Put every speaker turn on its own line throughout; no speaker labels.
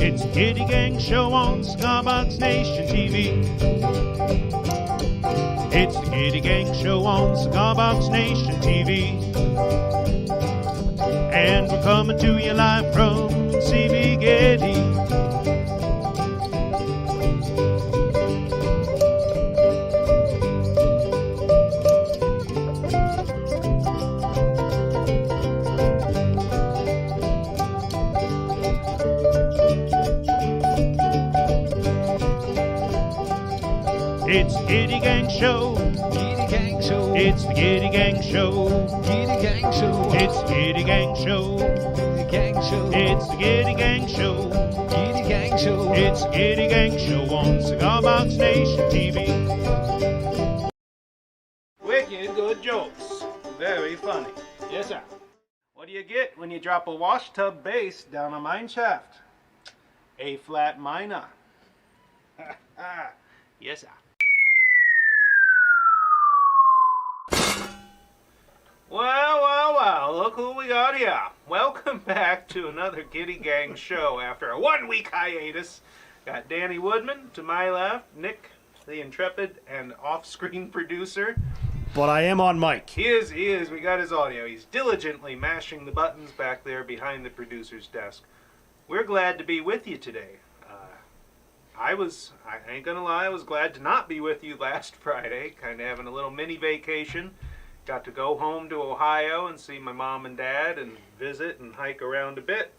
It's the Gitty Gang Show on Cigar Nation TV. It's the Gitty Gang Show on Cigar Nation TV. And we're coming to you live from CV Gitty. It's the Gitty Gang Show.
Gitty Gang Show.
It's the Gitty Gang Show.
Gitty Gang Show.
It's the Gitty Gang Show.
Gitty Gang Show.
It's the Gitty Gang Show.
Gitty Gang Show.
It's the Gitty Gang Show on Cigar Box Nation TV. Wicked good jokes. Very funny. Yes, sir. What do you get when you drop a wash tub base down a mine shaft? A flat minor. Yes, sir. Well, look who we got here. Welcome back to another Gitty Gang Show after a 1-week hiatus. Got Danny Woodman to my left, Nick, the intrepid and off-screen producer.
But I am on mic.
He is. We got his audio. He's diligently mashing the buttons back there behind the producer's desk. We're glad to be with you today. I ain't gonna lie, I was glad to not be with you last Friday, kind of having a little mini vacation. Got to go home to Ohio and see my mom and dad and visit and hike around a bit.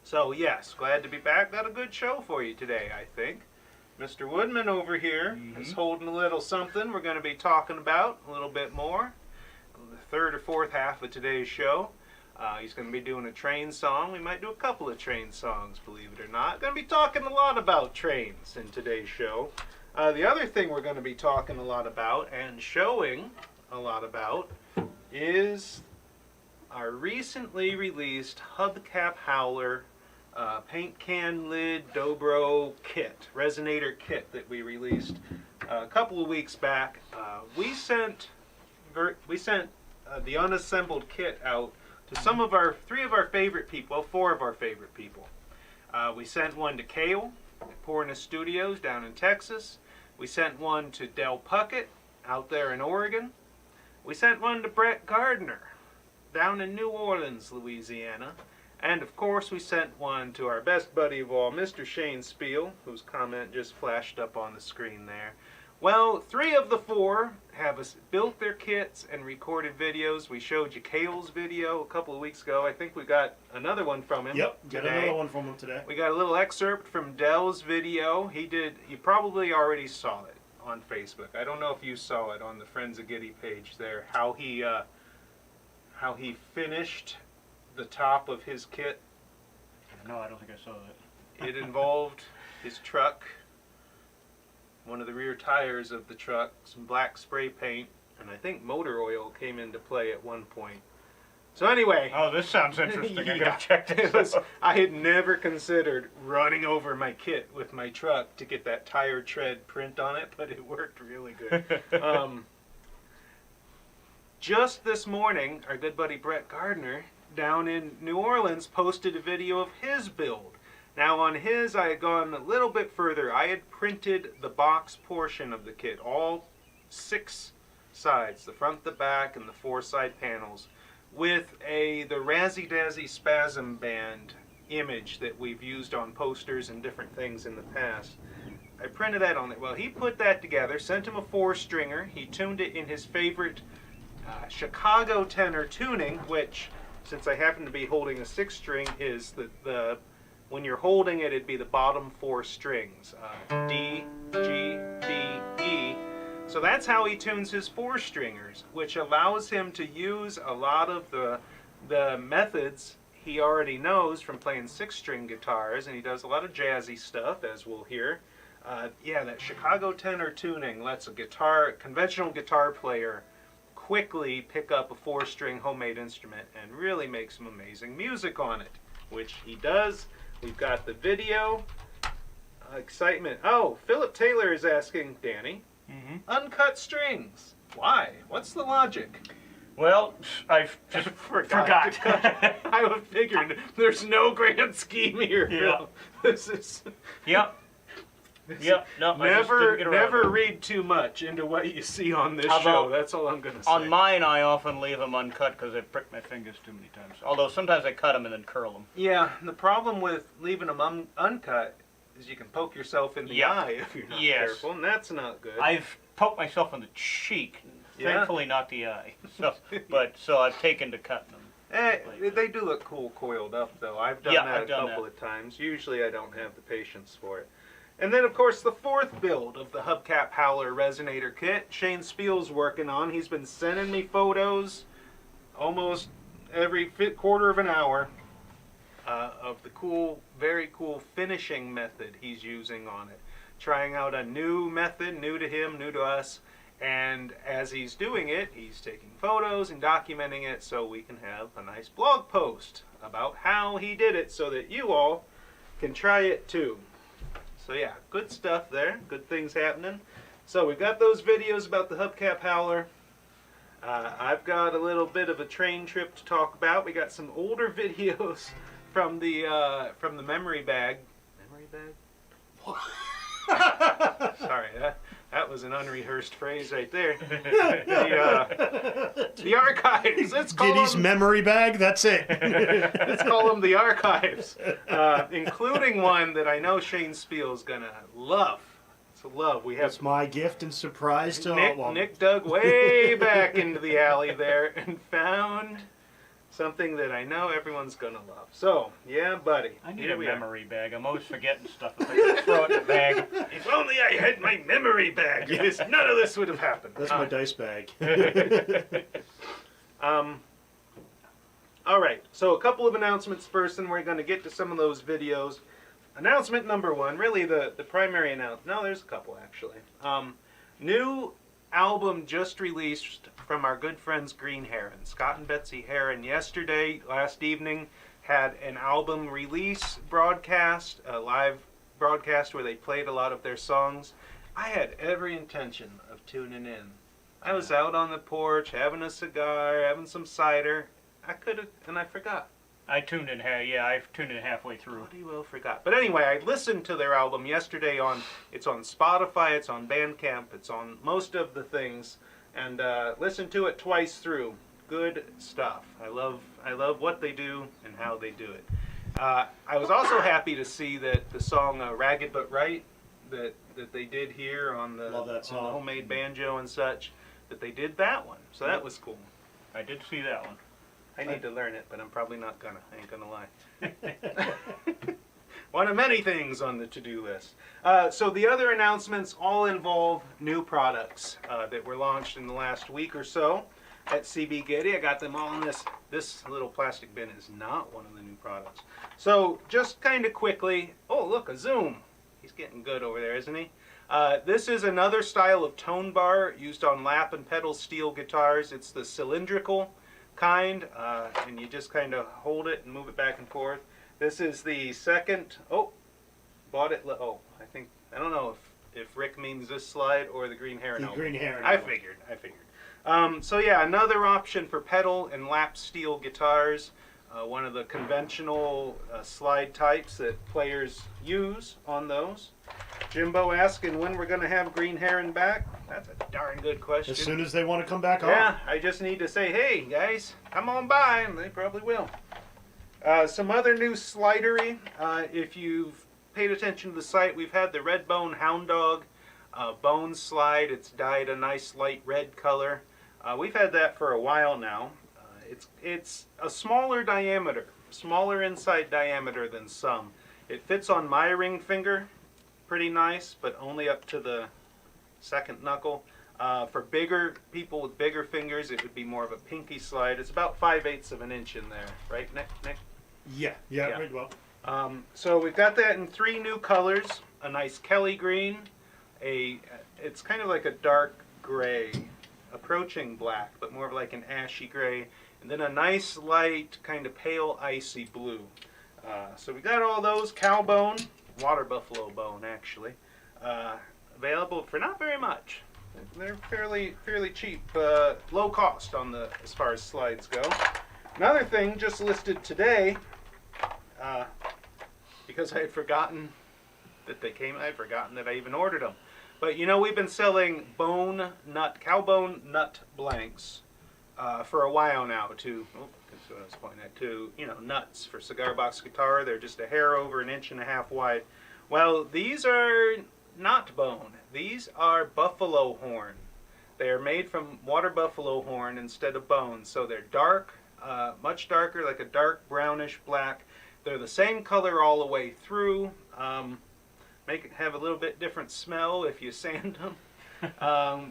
So yes, glad to be back. Got a good show for you today, I think. Mr. Woodman over here is holding a little something we're going to be talking about a little bit more. The third or fourth half of today's show. He's going to be doing a train song. We might do a couple of train songs, believe it or not. Going to be talking a lot about trains in today's show. The other thing we're going to be talking a lot about and showing a lot about is our recently released hubcap howler paint can lid dobro kit, resonator kit that we released a couple of weeks back. We sent the unassembled kit out to four of our favorite people. We sent one to Kale at Porna Studios down in Texas. We sent one to Del Puckett out there in Oregon. We sent one to Brett Gardner down in New Orleans, Louisiana. And of course we sent one to our best buddy of all, Mr. Shane Spiel, whose comment just flashed up on the screen there. Well, 3 of the 4 have built their kits and recorded videos. We showed you Kale's video a couple of weeks ago. I think we got another one from him.
Yep, got another one from him today.
We got a little excerpt from Del's video. You probably already saw it on Facebook. I don't know if you saw it on the Friends of Gitty page there, how he finished the top of his kit.
No, I don't think I saw that.
It involved his truck, one of the rear tires of the truck, some black spray paint, and I think motor oil came into play at one point. So anyway.
Oh, this sounds interesting.
Yeah,
I gotta check this out.
I had never considered running over my kit with my truck to get that tire tread print on it, but it worked really good. Just this morning, our good buddy Brett Gardner down in New Orleans posted a video of his build. Now on his, I had gone a little bit further. I had printed the box portion of the kit, all 6 sides, the front, the back, and the 4 side panels, with the Razzie Dazzy Spasm Band image that we've used on posters and different things in the past. I printed that on it. Well, he put that together, sent him a 4-stringer. He tuned it in his favorite Chicago tenor tuning, which, since I happen to be holding a 6-string, is the when you're holding it, it'd be the bottom 4 strings, D, G, D, E. So that's how he tunes his 4-stringers, which allows him to use a lot of the methods he already knows from playing 6-string guitars, and he does a lot of jazzy stuff, as we'll hear. Yeah, that Chicago tenor tuning lets a conventional guitar player quickly pick up a 4-string homemade instrument and really make some amazing music on it, which he does. We've got the video. Excitement. Oh, Philip Taylor is asking, Danny, uncut strings. Why? What's the logic?
Well, I've just forgot.
I figured there's no grand scheme here.
Yeah.
Bill. This is
Yep. Yep. No. I just didn't get around
never
to it.
read too much into what you see on this
How
show.
about
That's all I'm gonna say.
On mine, I often leave them uncut because I prick my fingers too many times. Although sometimes I cut them and then curl them.
Yeah, the problem with leaving them uncut is you can poke yourself in the
Yep.
eye if you're not
Yes.
careful, and that's not good.
I've poked myself in the cheek.
Yeah?
Thankfully, not the eye. So I've taken to cutting them.
They do look cool coiled up, though. I've done
Yeah,
that
I've done
couple
that.
of times. Usually I don't have the patience for it. And then, of course, the fourth build of the Hubcap Howler Resonator Kit, Shane Spiel's working on. He's been sending me photos almost every quarter of an hour of the cool, very cool finishing method he's using on it. Trying out a new method, new to him, new to us. And as he's doing it, he's taking photos and documenting it so we can have a nice blog post about how he did it so that you all can try it too. So yeah, good stuff there. Good things happening. So we've got those videos about the Hubcap Howler. I've got a little bit of a train trip to talk about. We got some older videos from the memory bag. Memory bag? Sorry, that was an unrehearsed phrase right there. The archives. Let's call
Giddy's
them,
memory bag, that's it.
let's call them the archives, including one that I know Shane Spiel's gonna love. It's a love. We have
That's my gift and surprise to
Nick.
all.
Nick dug way back into the alley there and found something that I know everyone's gonna love. So yeah, buddy.
I need
here
a
we are.
memory bag. I'm always forgetting stuff. If I just throw it in the bag.
If only I had my memory bag, none of this would have happened.
That's my dice bag.
All right, so a couple of announcements first, and we're going to get to some of those videos. Announcement number one, really the primary announcement. No, there's a couple actually. New album just released from our good friends Green Heron. Scott and Betsy Heron last evening, had an album release broadcast, a live broadcast where they played a lot of their songs. I had every intention of tuning in. I was out on the porch having a cigar, having some cider. I could have, and I forgot.
I've tuned in halfway through.
Bloody well forgot. But anyway, I listened to their album yesterday it's on Spotify, it's on Bandcamp, it's on most of the things, and listened to it twice through. Good stuff. I love what they do and how they do it. I was also happy to see that the song Ragged But Right that they did here on the
Love that
on the
song.
homemade banjo and such, that they did that one. So that was cool.
I did see that one.
I need to learn it, but I'm probably not gonna. I ain't gonna lie. One of many things on the to-do list. So the other announcements all involve new products that were launched in the last week or so at CB Gitty. I got them all in this little plastic bin is not one of the new products. So just kind of quickly, oh look, a zoom. He's getting good over there, isn't he? This is another style of tone bar used on lap and pedal steel guitars. It's the cylindrical kind, and you just kind of hold it and move it back and forth. This is the second, bought it, I don't know if Rick means this slide or the Green Heron
The
album.
Green Heron
I
album.
figured. So yeah, another option for pedal and lap steel guitars. One of the conventional slide types that players use on those. Jimbo asking when we're going to have Green Heron back. That's a darn good question.
As soon as they want to come back on.
Yeah, I just need to say, hey guys, come on by, and they probably will. Some other new slidery. If you've paid attention to the site, we've had the Red Bone Hound Dog bone slide. It's dyed a nice light red color. We've had that for a while now. It's a smaller diameter, smaller inside diameter than some. It fits on my ring finger, pretty nice, but only up to the second knuckle. For bigger people with bigger fingers, it would be more of a pinky slide. It's about 5/8 of an inch in there, right, Nick?
Yeah,
Yeah.
very well.
So we've got that in 3 new colors: a nice Kelly green, it's kind of like a dark gray, approaching black, but more of like an ashy gray, and then a nice light, kind of pale icy blue. So we got all those. Cowbone, water buffalo bone actually, available for not very much. they're fairly cheap, low cost on the as far as slides go. Another thing just listed today, because I had forgotten that they came. I had forgotten that I even ordered them. But you know, we've been selling cowbone nut blanks for a while now. That's what I was pointing at. Nuts for cigar box guitar. They're just a hair over 1.5 inches wide. Well, these are not bone. These are buffalo horn. They are made from water buffalo horn instead of bone. So they're dark, much darker, like a dark brownish black. They're the same color all the way through. Make it have a little bit different smell if you sand them.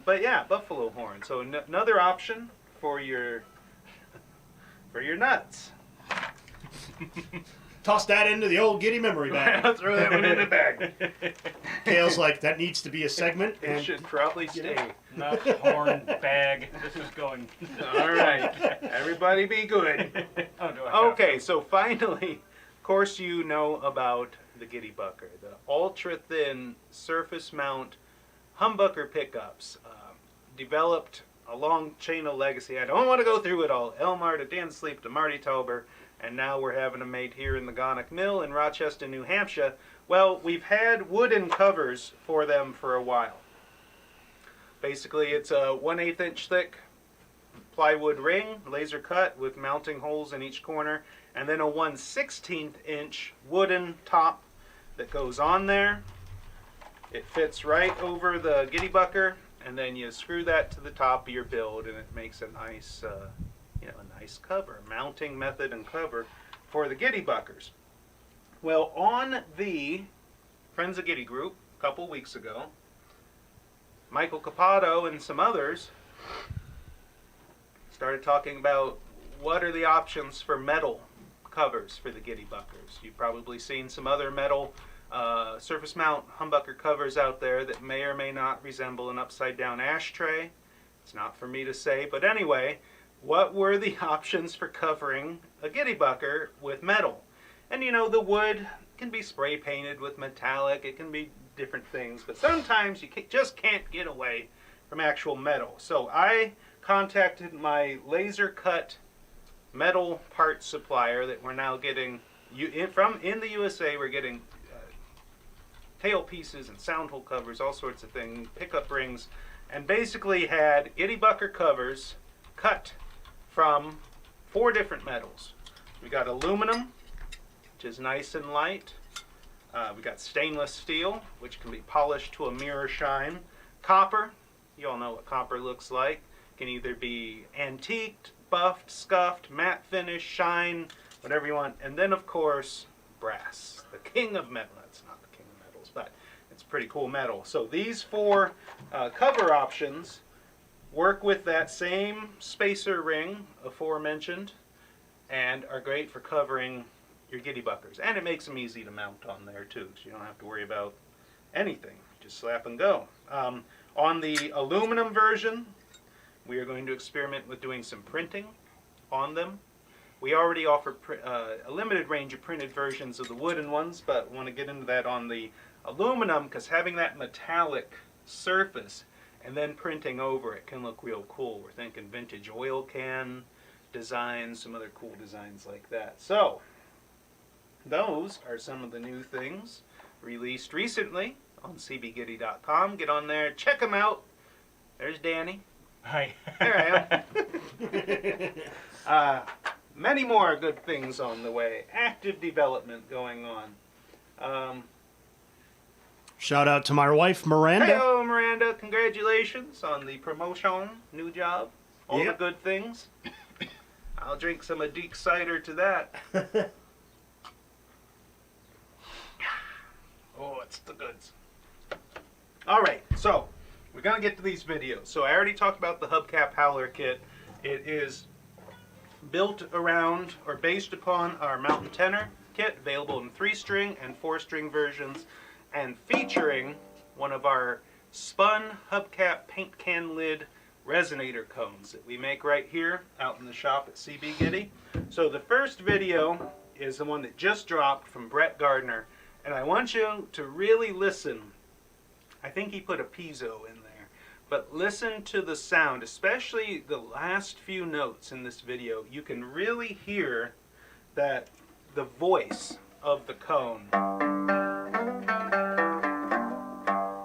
But yeah, buffalo horn. So another option for your nuts.
Toss that into the old Gitty memory bag.
Throw that one in the bag.
Kale's like, that needs to be a segment.
It
And
should probably stay.
Nut, horn, bag. This is going.
All right. Everybody be good.
Oh, do I have
Okay, so finally, of course you know about the Gitty Bucker, the ultra-thin surface mount humbucker pickups, developed a long chain of legacy. I don't want to go through it all. Elmar to Dan Sleep to Marty Tauber, and now we're having them made here in the Gonick Mill in Rochester, New Hampshire. Well, we've had wooden covers for them for a while. Basically, it's a 1/8 inch thick plywood ring, laser cut with mounting holes in each corner, and then a 1/16 inch wooden top that goes on there. It fits right over the Gitty Bucker, and then you screw that to the top of your build, and it makes a nice, a nice cover, mounting method and cover for the Gitty Buckers. Well, on the Friends of Gitty group a couple weeks ago, Michael Capato and some others started talking about what are the options for metal covers for the Gitty Buckers. You've probably seen some other metal surface mount humbucker covers out there that may or may not resemble an upside down ashtray. It's not for me to say, but anyway, what were the options for covering a Gitty Bucker with metal? And you know, the wood can be spray painted with metallic, it can be different things, but sometimes you just can't get away from actual metal. So I contacted my laser cut metal parts supplier that we're now getting in the USA. We're getting tail pieces and sound hole covers, all sorts of things, pickup rings, and basically had Gitty Bucker covers cut from 4 different metals. We got aluminum, which is nice and light. We got stainless steel, which can be polished to a mirror shine. Copper, you all know what copper looks like. Can either be antiqued, buffed, scuffed, matte finish, shine, whatever you want. And then, of course, brass, the king of metal. That's not the king of metals, but it's pretty cool metal. So these 4 cover options work with that same spacer ring aforementioned and are great for covering your Gitty Buckers. And it makes them easy to mount on there too, so you don't have to worry about anything. Just slap and go. On the aluminum version, we are going to experiment with doing some printing on them. We already offer a limited range of printed versions of the wooden ones, but want to get into that on the aluminum because having that metallic surface and then printing over it can look real cool. We're thinking vintage oil can designs, some other cool designs like that. So those are some of the new things released recently on cbgitty.com. Get on there, check them out. There's Danny.
Hi.
There I am. Many more good things on the way. Active development going on.
shout out to my wife, Miranda.
Hello, Miranda. Congratulations on the promotion, new job, all
Yep.
the good things. I'll drink some Adik cider to that. Oh, it's the goods. All right, so we're going to get to these videos. So I already talked about the hubcap howler kit. It is built around or based upon our Mountain Tenor kit, available in 3-string and 4-string versions, and featuring one of our spun hubcap paint can lid resonator cones that we make right here out in the shop at CB Gitty. So the first video is the one that just dropped from Brett Gardner, and I want you to really listen. I think he put a piezo in there, but listen to the sound, especially the last few notes in this video. You can really hear that the voice of the cone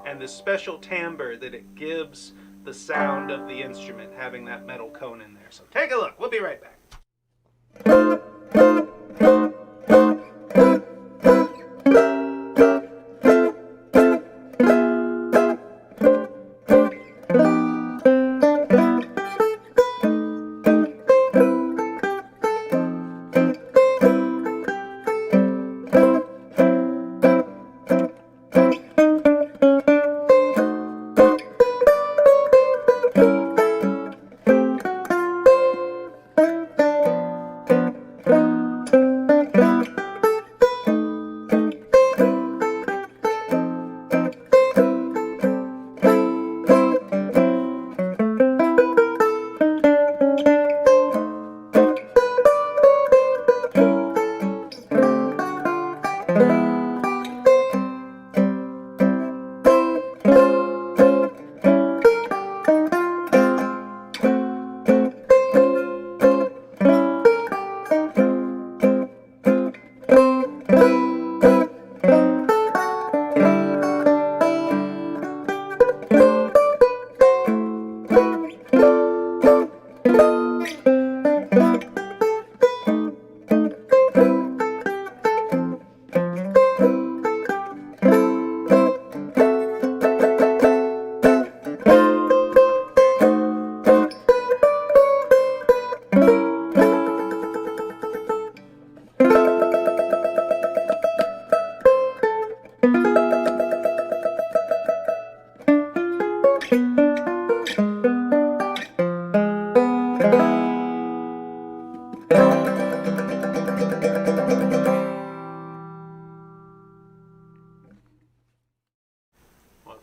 and the special timbre that it gives the sound of the instrument having that metal cone in there. So take a look. We'll be right back.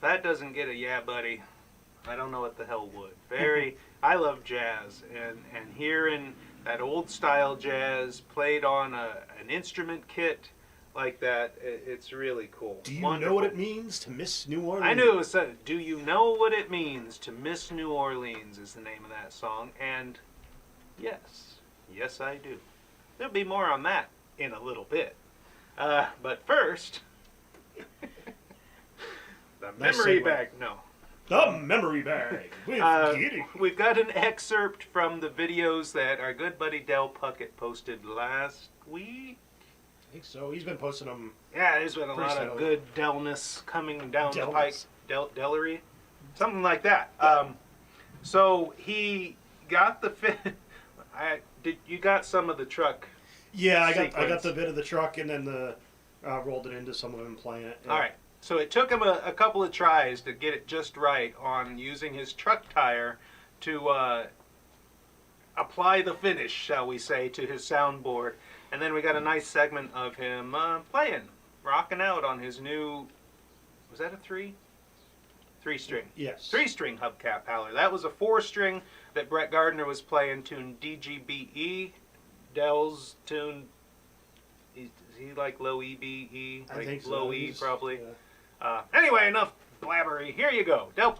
That doesn't get a yeah, buddy. I don't know what the hell would. I love jazz, and hearing that old style jazz played on an instrument kit like that, it's really cool.
Do you
Wonderful.
know what it means to miss New Orleans?
I knew it was. Do you know what it means to miss New Orleans? Is the name of that song, and yes, I do. There'll be more on that in a little bit, but first. The
Nice
memory
segue.
bag. No.
The memory bag with Gitty.
We've got an excerpt from the videos that our good buddy Del Puckett posted last week.
I think so. He's been posting them.
Yeah, there's been a
Pretty
lot of
solid.
good Delness coming down the pike.
Delness.
Dellery? Something like that. So he got the you got some of the truck.
Yeah, I got
sequence.
the bit of the truck and then rolled it into some of them playing it. Yeah.
All right. So it took him a couple of tries to get it just right on using his truck tire to apply the finish, shall we say, to his soundboard. And then we got a nice segment of him playing, rocking out on his new, was that a three? 3-string.
Yes.
3-string hubcap howler. That was a 4-string that Brett Gardner was playing, tuned DGBE. Dell's tuned, is he like low E, B, E?
I
Like
think so.
low E,
He's-
probably.
yeah.
Anyway, enough blabbery. Here you go. Del.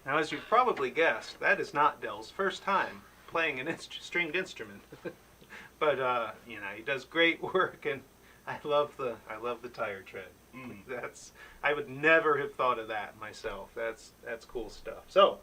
Now, as you've probably guessed, that is not Dell's first time playing an stringed instrument. But you know, he does great work, and I love the tire tread. I would never have thought of that myself. That's cool stuff. So,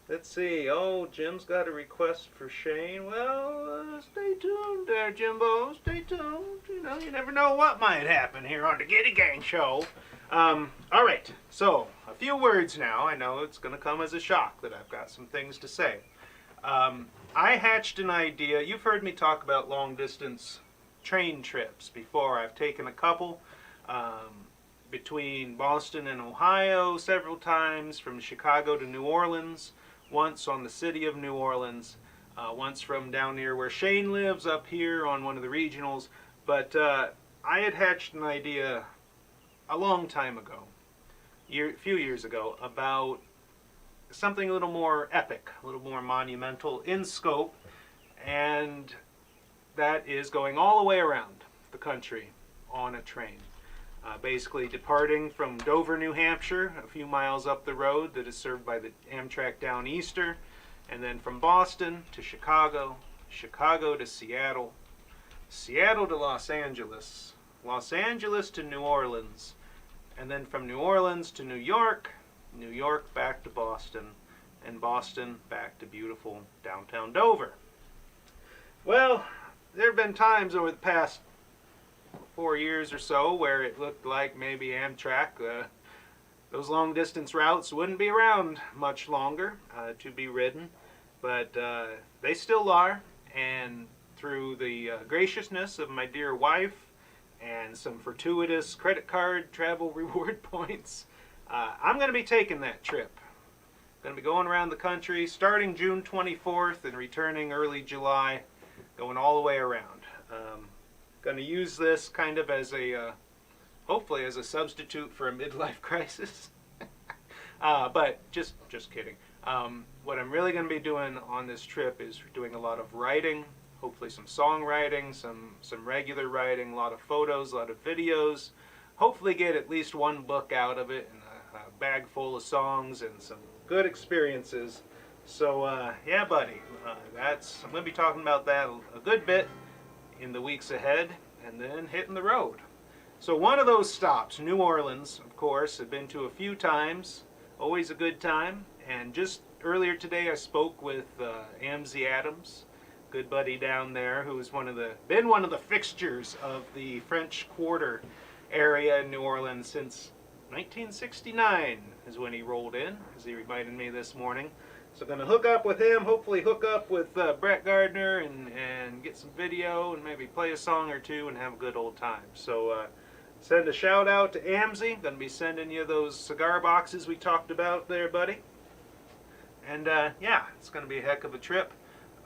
let's see. Oh, Jim's got a request for Shane. Well, stay tuned there, Jimbo. Stay tuned. You know, you never know what might happen here on the Gitty Gang Show. All right. So, a few words now. I know it's going to come as a shock that I've got some things to say. I hatched an idea. You've heard me talk about long-distance train trips before. I've taken a couple between Boston and Ohio several times, from Chicago to New Orleans, once on the city of New Orleans, once from down near where Shane lives up here on one of the regionals. But I had hatched an idea a long time ago, a few years ago, about something a little more epic, a little more monumental in scope, and that is going all the way around the country on a train. Basically departing from Dover, New Hampshire, a few miles up the road that is served by the Amtrak Down Easter, and then from Boston to Chicago, Chicago to Seattle, Seattle to Los Angeles, Los Angeles to New Orleans, and then from New Orleans to New York, New York back to Boston, and Boston back to beautiful downtown Dover. Well, there have been times over the past 4 years or so where it looked like maybe Amtrak, those long distance routes wouldn't be around much longer to be ridden, but they still are, and through the graciousness of my dear wife and some fortuitous credit card travel reward points, I'm going to be taking that trip. Going to be going around the country starting June 24th and returning early July, going all the way around. Going to use this kind of as a, hopefully as a substitute for a midlife crisis. But just kidding. What I'm really going to be doing on this trip is doing a lot of writing, hopefully some songwriting, some regular writing, a lot of photos, a lot of videos. Hopefully get at least one book out of it, and a bag full of songs and some good experiences. So yeah, buddy, I'm going to be talking about that a good bit in the weeks ahead, and then hitting the road. So one of those stops, New Orleans, of course, I've been to a few times, always a good time. And just earlier today I spoke with Amzie Adams, good buddy down there, who has been one of the fixtures of the French Quarter area in New Orleans since 1969 is when he rolled in, as he reminded me this morning. So going to hook up with him, hopefully hook up with Brett Gardner and get some video and maybe play a song or two and have a good old time. So send a shout out to Amzie. Going to be sending you those cigar boxes we talked about there, buddy. And yeah, it's going to be a heck of a trip.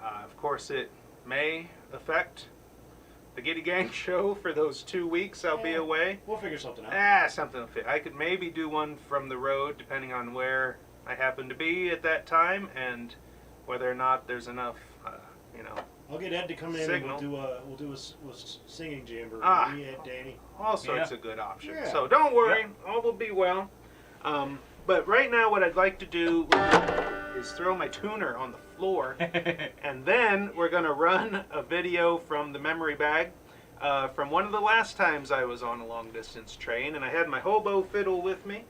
Of course, it may affect the Gitty Gang Show for those 2 weeks I'll be away.
We'll figure something out.
Something will fit. I could maybe do one from the road, depending on where I happen to be at that time, and whether or not there's enough, you know.
I'll get Ed to come in
signal.
and we'll do a singing jamboree. Me, Ed, Danny.
All sorts of good options.
Yeah.
So don't worry, all will be well. But right now, what I'd like to do is throw my tuner on the floor, and then we're going to run a video from the memory bag from one of the last times I was on a long-distance train, and I had my hobo fiddle with me,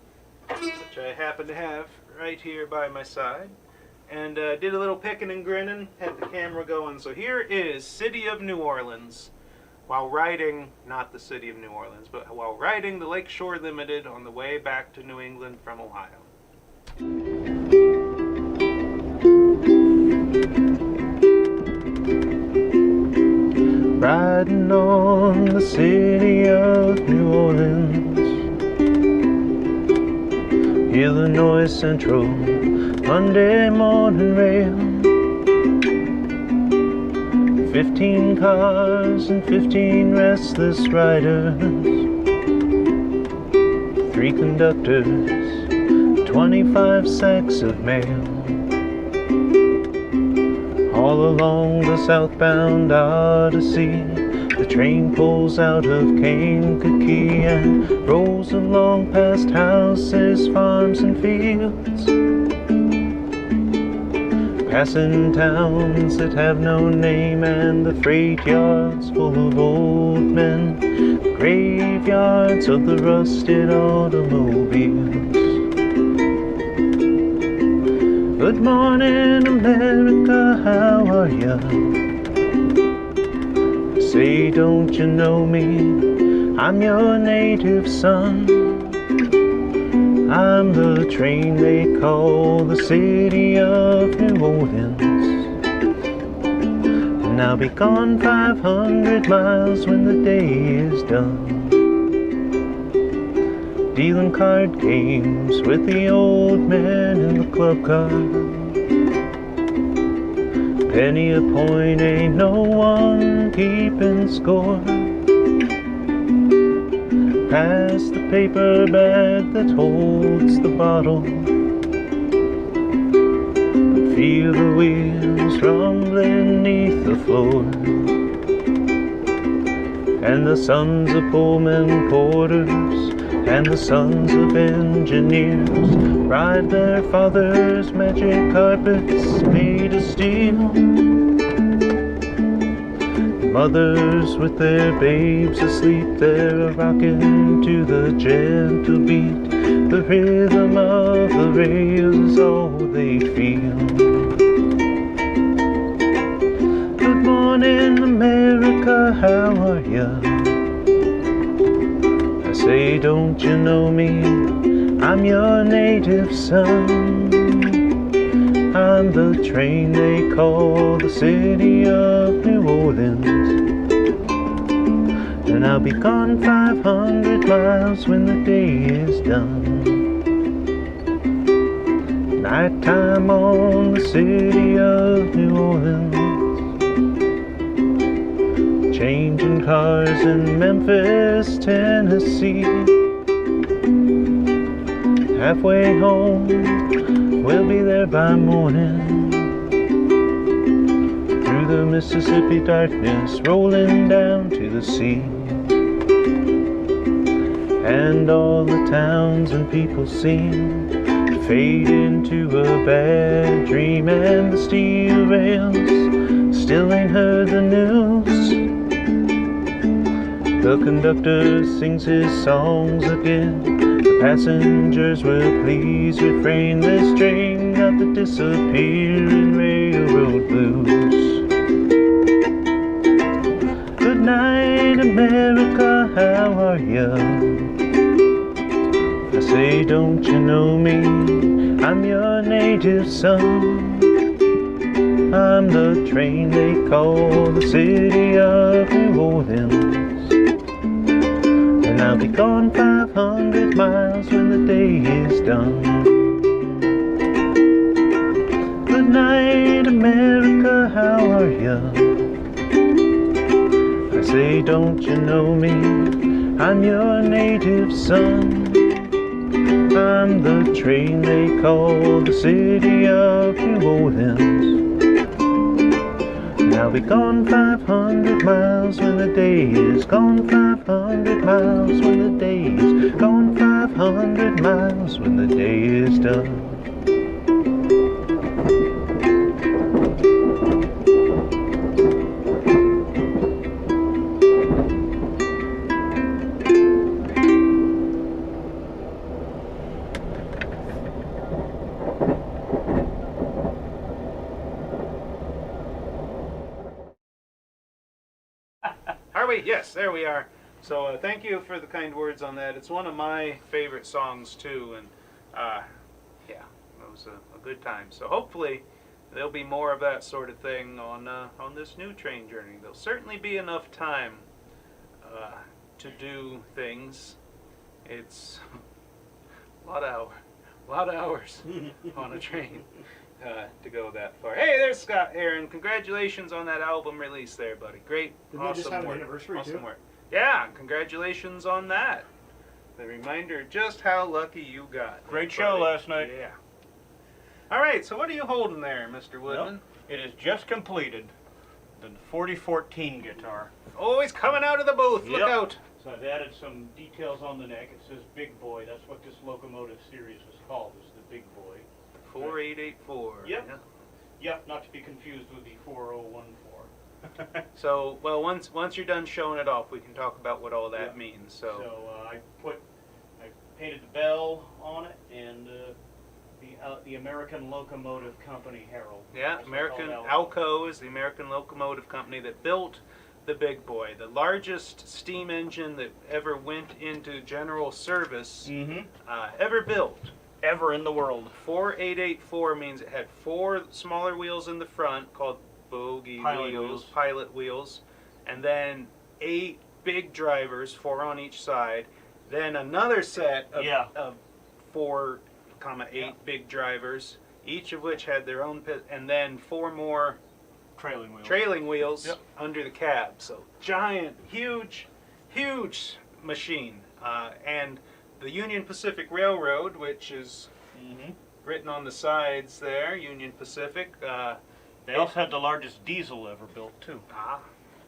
which I happen to have right here by my side, and did a little picking and grinning, had the camera going. So here is City of New Orleans, while riding, not the City of New Orleans, but while riding the Lakeshore Limited on the way back to New England from Ohio.
Riding on the City of New Orleans, Illinois Central, Monday morning rail. 15 cars and 15 restless riders, 3 conductors, 25 sacks of mail. All along the southbound Odyssey, The train pulls out of Kankakee and rolls along past houses, farms, and fields, passing towns that have no name and the freight yards full of old men, the graveyards of the rusted automobiles. Good morning, America, how are ya? Say, don't you know me? I'm your native son. I'm the train they call the city of New Orleans. And I'll be gone 500 miles when the day is done, dealing card games with the old men in the club car. Penny a point, ain't no one keeping score. Pass the paper bag that holds the bottle. Feel the wheels rumbling neath the floor. And the sons of Pullman porters and the sons of engineers ride their father's magic carpets made of steel. Mothers with their babes asleep, they're rocking to the gentle beat. The rhythm of the rails is all they feel. Good morning, America, how are ya? I say, don't you know me? I'm your native son. I'm the train they call the city of New Orleans. And I'll be gone 500 miles when the day is done. Nighttime on the city of New Orleans, changing cars in Memphis, Tennessee. Halfway home, we'll be there by morning. Through the Mississippi darkness, rolling down to the sea. And all the towns and people seem to fade into a bad dream. And the steel rails still ain't heard the news. The conductor sings his songs again. The passengers will please refrain. This train got the disappearing railroad blues. Good night, America, how are ya? I say, don't you know me? I'm your native son. I'm the train they call the city of New Orleans. And I'll be gone 500 miles when the day is done. Good night, America, how are ya? I say, don't you know me? I'm your native son. I'm the train they call the city of New Orleans. And I'll be gone 500 miles when the day is gone. 500 miles when the day is gone. 500 miles when the day is done.
Are we? Yes, there we are. So thank you for the kind words on that. It's one of my favorite songs too, and yeah, it was a good time. So hopefully there'll be more of that sort of thing on this new train journey. There'll certainly be enough time to do things. It's a lot of hours on a train to go that far. Hey, there's Scott Aaron. Congratulations on that album release there, buddy. Great,
Didn't they
awesome
just have an
work.
anniversary,
Awesome
too?
work. Yeah, congratulations on that. The reminder just how lucky you got.
Great show
buddy.
last night.
Yeah. All right, so what are you holding there, Mr. Woodman?
It is just completed. the 4014 guitar.
Always coming out of the booth. Look
Yep.
out.
So I've added some details on the neck. It says Big Boy. That's what this locomotive series was called, is the Big Boy.
4884.
Yep.
Yeah.
Yep, not to be confused with the 4014.
So, well, once you're done showing it off, we can talk about what all that means. So,
I painted the bell on it and the American Locomotive Company Herald.
yeah,
Also
American
called
Alco is the American Locomotive Company that built the Big Boy, the largest steam engine that ever went into general service ever built.
Ever in the world.
4884 means it had 4 smaller wheels in the front called bogie pilot wheels, and then 8 big drivers, 4 on each side. Then another set of 4, 8 big drivers, each of which had their own and then 4 more
Trailing wheels.
under the cab. So giant, huge machine. And the Union Pacific Railroad, which is written on the sides there, Union Pacific.
They also had the largest diesel ever built too.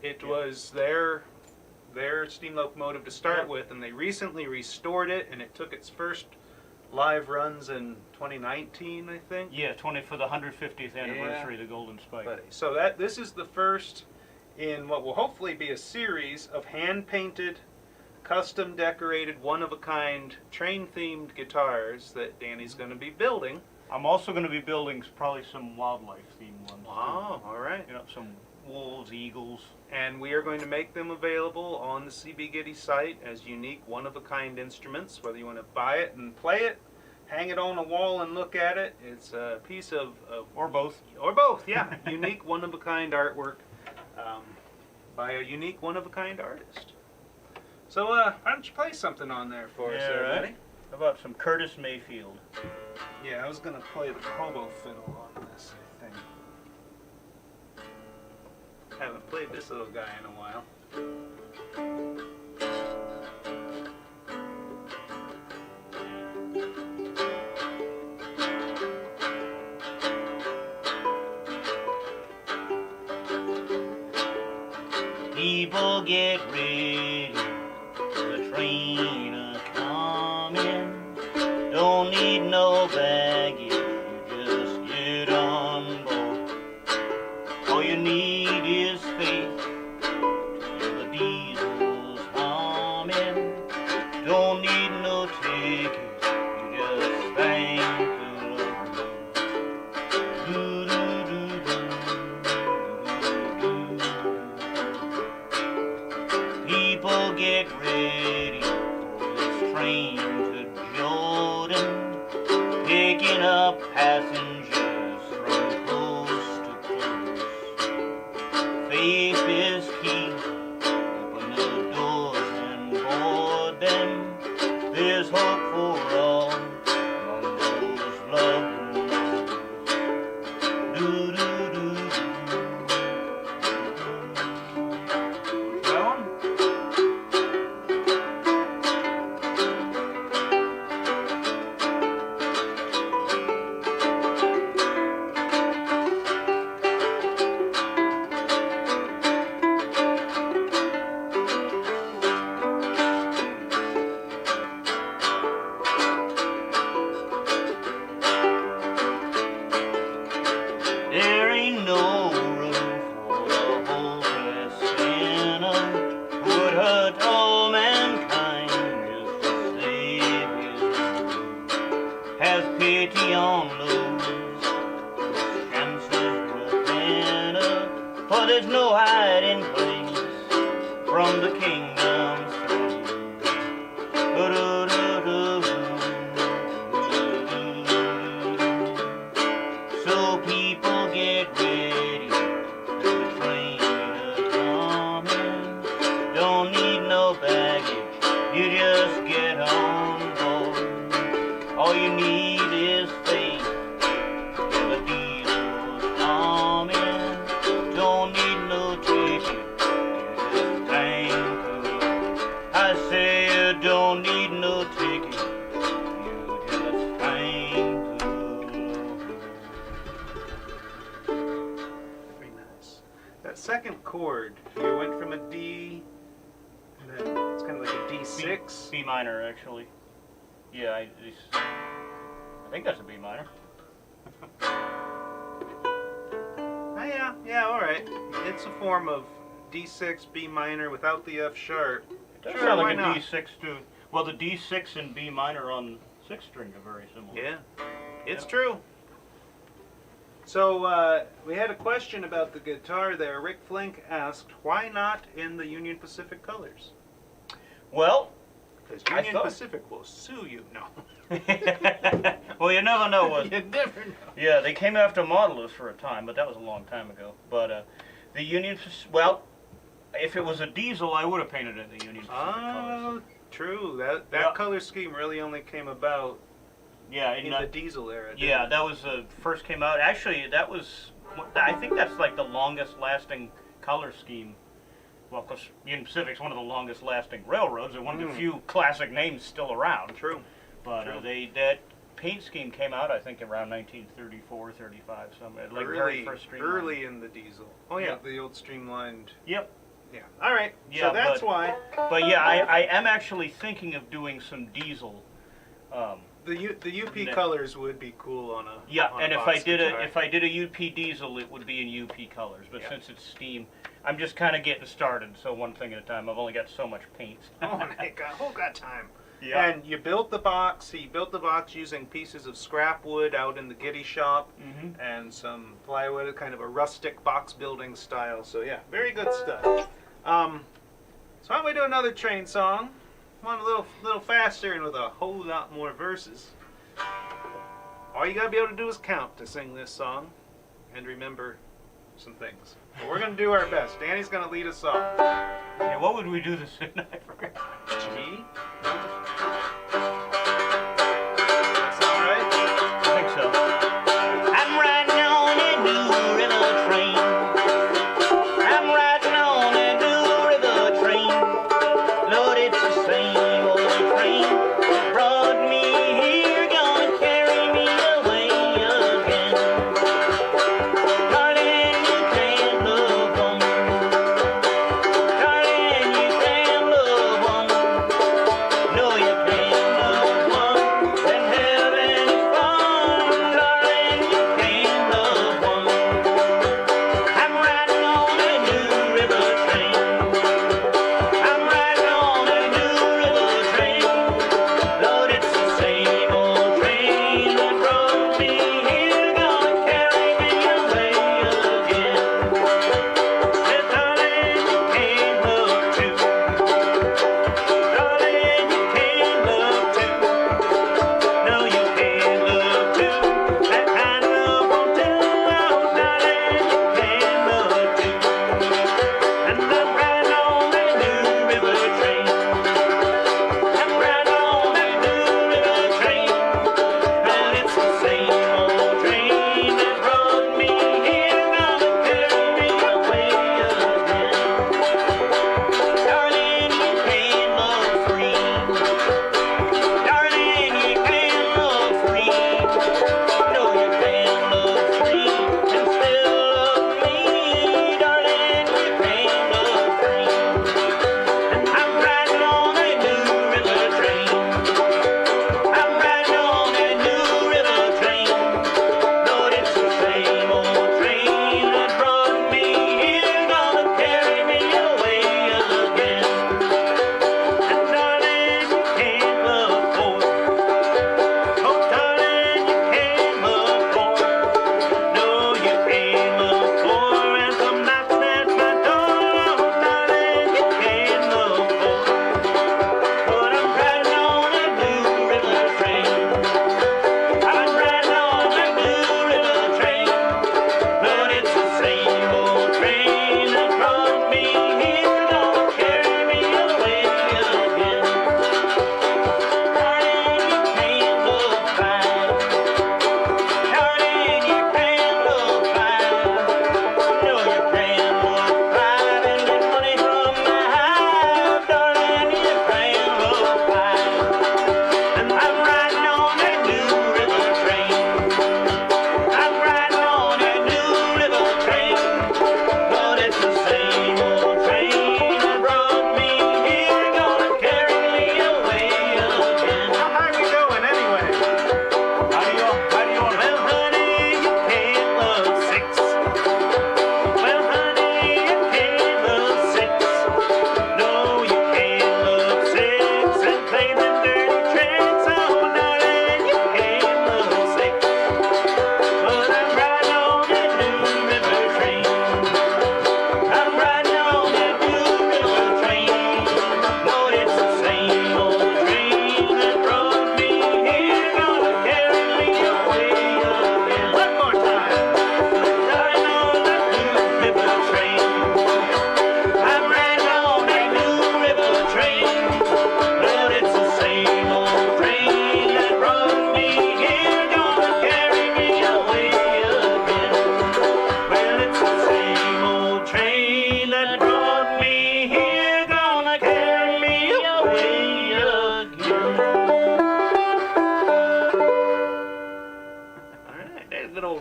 It was their steam locomotive to start with, and they recently restored it, and it took its first live runs in 2019, I think.
Yeah, for the 150th anniversary of the Golden Spike.
So this is the first in what will hopefully be a series of hand-painted, custom decorated, one-of-a-kind, train-themed guitars that Danny's going to be building.
I'm also going to be building probably some wildlife-themed ones.
Oh, all right.
You know, some wolves, eagles.
And we are going to make them available on the CB Gitty site as unique, one-of-a-kind instruments. Whether you want to buy it and play it, hang it on a wall and look at it, it's a piece of
Or both.
Or both, yeah. Unique, one-of-a-kind artwork by a unique, one-of-a-kind artist. So, why don't you play something on there for us, there,
right.
buddy?
How about some Curtis Mayfield?
Yeah, I was going to play the hobo fiddle on this, I think. Haven't played this little guy in a while.
People get ready, the train a-comin'. Don't need no baggage, you just get on board. All you need is faith, till the diesel's humming. Don't need no ticket, you just thank the Lord. People get ready for this train to Jordan, picking up passengers from coast to coast. Faith is key, open the doors and board them. There's hope for all among those loved ones. Do do do do. That one? There ain't no room for the hopeless sinner who would hurt all mankind just to save his own. Have pity on those whose chances grow thinner, for there's no hiding place from the kingdom's throne. So people get ready, the train a-comin'. Don't need no baggage, you just get on board. All you need is faith, till the diesel's coming. Don't need no ticket, you just thank the
that second chord, you went from a D, and then it's kind of like a D6.
B minor, actually. Yeah, I think that's a B minor.
Yeah, all right. It's a form of D6, B minor without the F sharp.
It does
Sure,
sound
why
like a
not?
D6 too. Well, the D6 and B minor on 6th string are very similar.
Yeah, it's
Yeah.
true. So we had a question about the guitar there. Rick Flink asked, why not in the Union Pacific colors?
Well,
Because
I
Union
thought-
Pacific will sue you. No.
well, you never know what.
You never know.
Yeah, they came after modelers for a time, but that was a long time ago. But the Union, well, if it was a diesel, I would have painted it in the Union Pacific colors.
Oh, true. That
Yeah.
color scheme really only came about
Yeah,
in the diesel era. didn't
yeah,
it?
that was first came out. Actually, that was. I think that's like the longest lasting color scheme. Well, because Union Pacific's one of the longest lasting railroads, and one of the few classic names still around.
True.
But
True.
That paint scheme came out, I think, around 1934, 35, somewhere. Like very first streamline.
early in the diesel. Oh yeah,
Yeah.
the old streamlined.
Yep.
Yeah. All right.
Yeah,
so that's
but-
why
But yeah, I am actually thinking of doing some diesel.
the UP
Ne-
colors would be cool on a.
Yeah,
on
and
a
if
box
I did
guitar.
a UP diesel, it would be in UP colors. But
Yeah.
since it's steam, I'm just kind of getting started. So one thing at a time. I've only got so much paint.
Oh my God! Who got time?
Yeah.
And you built the box. He built the box using pieces of scrap wood out in the Gitty shop
Mhm.
and some plywood, kind of a rustic box building style. So yeah, very good stuff. So why don't we do another train song? One a little faster and with a whole lot more verses. All you gotta be able to do is count to sing this song, and remember some things. But we're gonna do our best. Danny's gonna lead us off.
Yeah, what would we do this in? I forgot.
G. That's all right.
I think so. I'm riding on a new river train. I'm riding on a new river train. Lord, it's the same old train that brought me here, gonna carry me away again. Darling, you can't love one. Darling, you can't love one.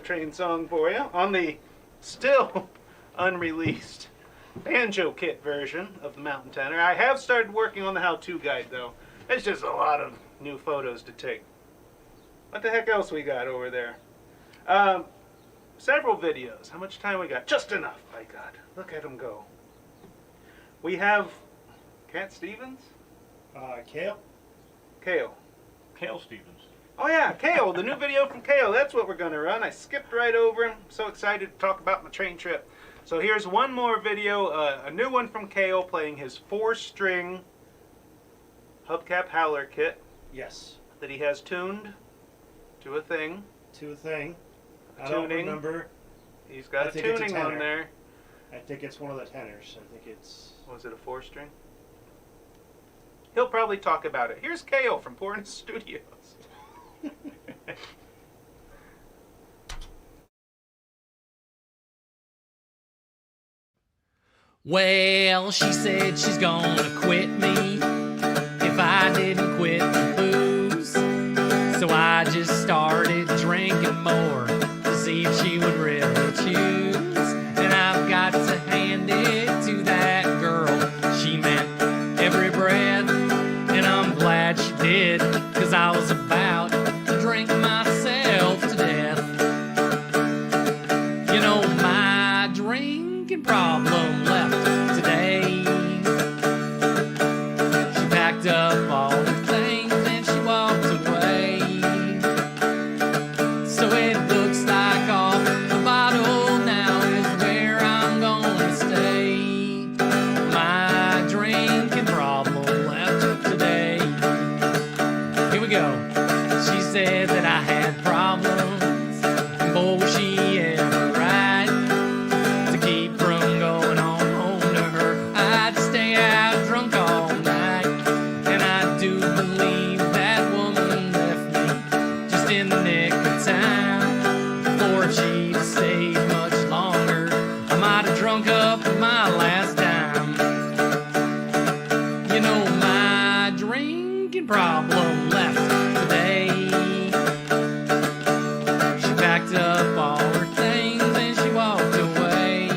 Train song for you on the still unreleased banjo kit version of the Mountain Tenor. I have started working on the how-to guide, though. It's just a lot of new photos to take. What the heck else we got over there? Several videos. How much time we got? Just enough, by God. Look at them go. We have Cat Stevens?
Kale?
Kale.
Kale Stevens.
Oh yeah, Kale, the new video from Kale. That's what we're going to run. I skipped right over him. So excited to talk about my train trip. So here's one more video, a new one from Kale playing his 4-string hubcap howler kit
Yes.
that he has tuned to a thing.
To a thing. I
Tuning.
don't remember.
He's got
I
a
think it's a
tuning on
tenor.
there.
I think it's one of the tenors. I think it's...
Was it a 4-string? He'll probably talk about it. Here's Kale from Porn Studios.
Well, she said she's gonna quit me if I didn't quit the booze. So I just started drinking more to see if she would really choose. And I've got to hand it to that girl. She meant every breath, and I'm glad she did, 'cause I was about to drink myself to death. You know, my drinking problem left today. She packed up all her things and she walked away. So it looks like off the bottle now is where I'm gonna stay. My drinking problem left today. Here we go. She said that I had problems, and boy was she ever right. To keep from going on home to her, I'd stay out drunk all night. And I do believe that woman left me just in the nick of time. For if she'd stayed much longer, I might have drunk up my last dime. You know, my drinking problem left today. She packed up all her things and she walked away.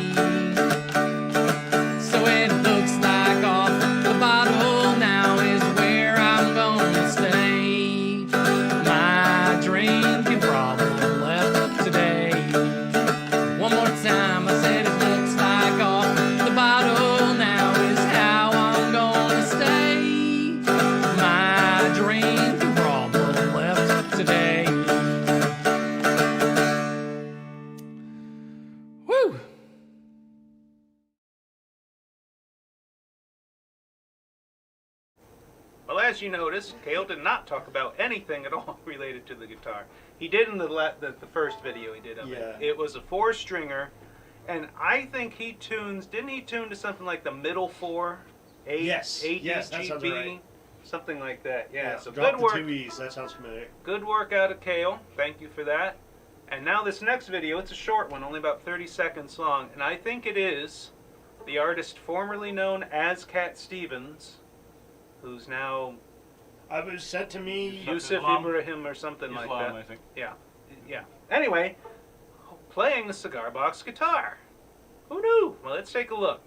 So it looks like off the bottle now is where I'm gonna stay. My drinking problem left today. One more time, I said it looks like off the bottle now is how I'm gonna stay. My drinking problem left today. Woo!
Well, as you noticed, Kale did not talk about anything at all related to the guitar. He did in the first video he did of
Yeah.
it. It was a 4-stringer, and I think he tunes. Didn't he tune to something like the middle 4? A,
Yes.
A, D,
Yes, that
G,
sounds
B,
right.
something like that. Yeah. So
Drop
good
the
work.
2 E's. That sounds familiar.
Good work out of Kale. Thank you for that. And now this next video, it's a short one, only about 30 seconds long, and I think it is the artist formerly known as Cat Stevens, who's now
It was sent to me.
Yusuf
Islam.
Ibrahim or something like
Islam,
that.
I think.
Yeah, yeah. Anyway, playing the cigar box guitar. Who knew? Well, let's take a look.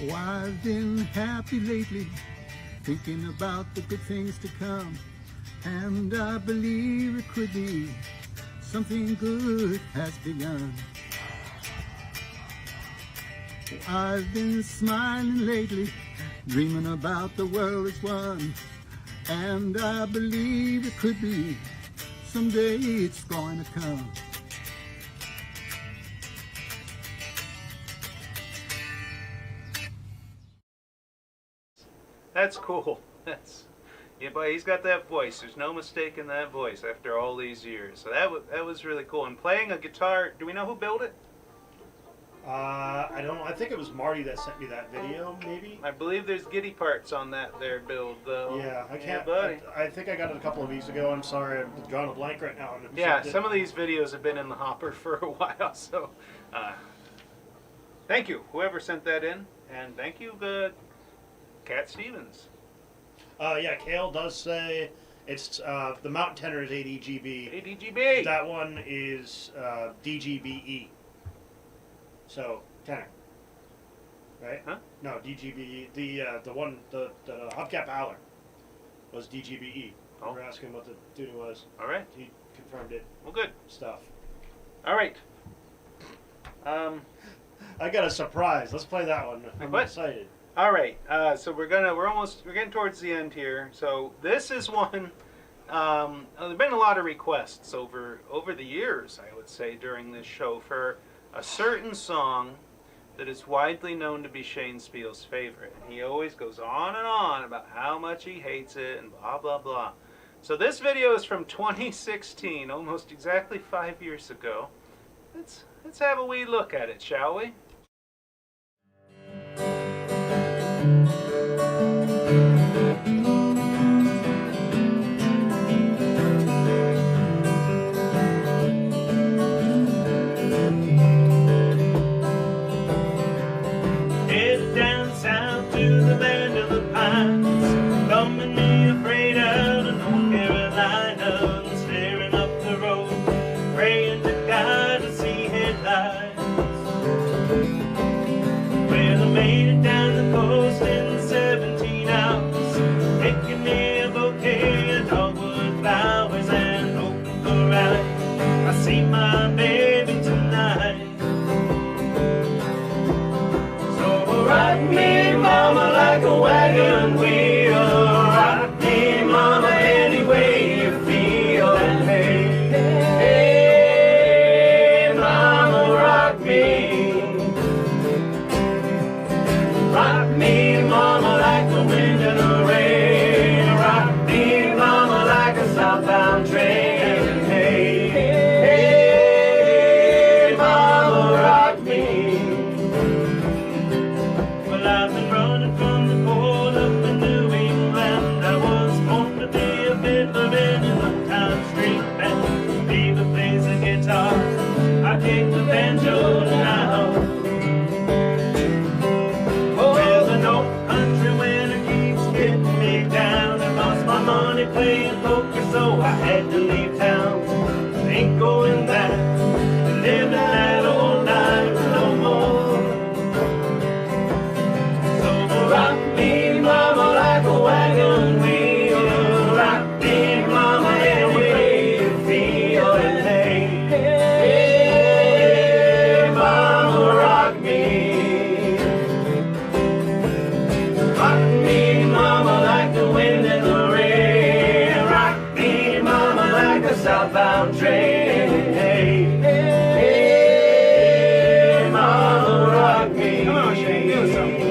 Oh, I've been happy lately, thinking about the good things to come. And I believe it could be something good has begun. Oh, I've been smiling lately, dreaming about the world as one. And I believe it could be someday it's going to come.
That's cool. Yeah, but he's got that voice. There's no mistaking that voice after all these years. So that was really cool. And playing a guitar. Do we know who built it?
I don't know. I think it was Marty that sent me that video, maybe.
I believe there's Gitty parts on that there build, though.
Yeah, I can't.
buddy.
I think I got it a couple of weeks ago. I'm sorry, I'm drawing a blank right now. on who
Yeah,
sent it.
some of these videos have been in the hopper for a while, so thank you, whoever sent that in, and thank you, Cat Stevens.
Yeah, Kale does say It's the Mountain Tenor is 80 GB.
80 GB.
That one is DGBE. So tenor, right?
Huh?
No, DGBE. The one the hubcap howler was DGBE.
Oh.
We were asking what the tuning was.
All right.
He confirmed it.
Well, good.
Stuff.
All right.
I got a surprise. Let's play that one. I'm
what?
excited.
All right. So we're getting towards the end here. So this is one. There've been a lot of requests over the years, I would say, during this show for a certain song that is widely known to be Shane Spiel's favorite. And he always goes on and on about how much he hates it and blah, blah, blah. So this video is from 2016, almost exactly 5 years ago. Let's have a wee look at it, shall we?
Headed down south to the land of the pines, thumbing me a freight out of North Carolina, and staring up the road, praying to God to see headlights. Well, I made it down the coast in 17 hours, taking me a bouquet of dogwood flowers and hoping for right. I see my baby tonight. Rock me, mama, like a wagon wheel. Rock me, mama, any way you feel. And hey, hey, mama, rock me. Rock me, mama, like the wind and the rain. Rock me, mama, like a southbound train. And hey, hey, mama, rock me. I've been running from the cold up in New England. I was born to be a fiddler in an old-time street band. Baby plays the guitar, I take the banjo now. Well, the North Country winter keeps getting me down. I lost my money playing poker, so I had to leave town. Ain't going back to living that old life no more. Rock me, mama, like a wagon wheel. Rock me, mama, any way you feel. And hey, hey, mama, rock me. Rock me, mama, like the wind and the rain. Rock me, mama, like a southbound train. Hey, hey, mama, rock me. Come on, Shane, do something.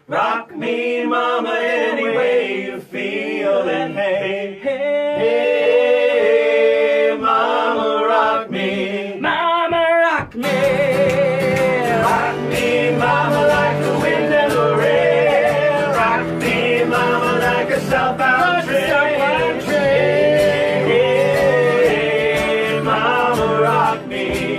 Rock me, mama, any way you feel. And hey, hey, mama, rock me. Mama, rock me. Rock me. southbound train. Mama, rock me.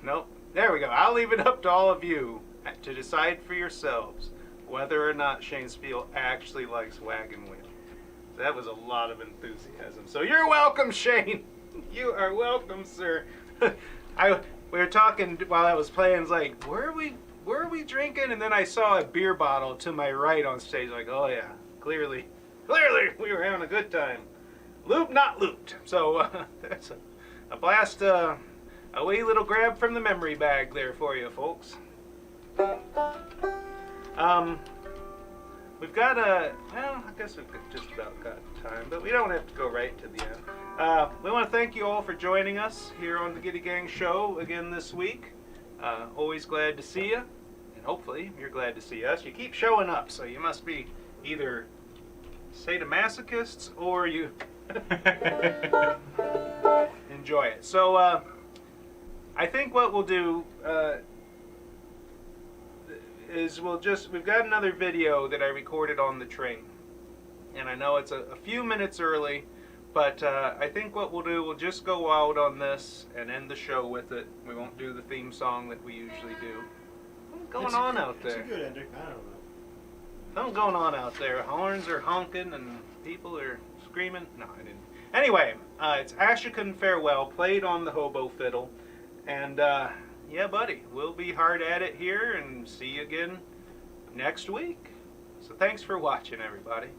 Nope. There we go. I'll leave it up to all of you to decide for yourselves whether or not Shane Spiel actually likes Wagon Wheel. That was a lot of enthusiasm. So you're welcome, Shane. You are welcome, sir. We were talking while I was playing. It's like, where are we drinking? And then I saw a beer bottle to my right on stage. Like, oh yeah, clearly we were having a good time. Loop, not looped. So that's a blast. A wee little grab from the memory bag there for you, folks. We've got well, I guess we've just about got time, but we don't have to go right to the end. We want to thank you all for joining us here on the Gitty Gang Show again this week. Always glad to see you, and hopefully you're glad to see us. You keep showing up, so you must be either sadomasochists or you enjoy it. So, I think what we'll do is we've got another video that I recorded on the train. And I know it's a few minutes early, but I think what we'll do, we'll just go out on this and end the show with it. We won't do the theme song that we usually do. What's going on out there?
It's a good ending. I don't know.
Something's going on out there. Horns are honking and people are screaming. No, I didn't. Anyway, it's Ashokan Farewell, played on the hobo fiddle. And, yeah, buddy, we'll be hard at it here and see you again next week. So thanks for watching, everybody.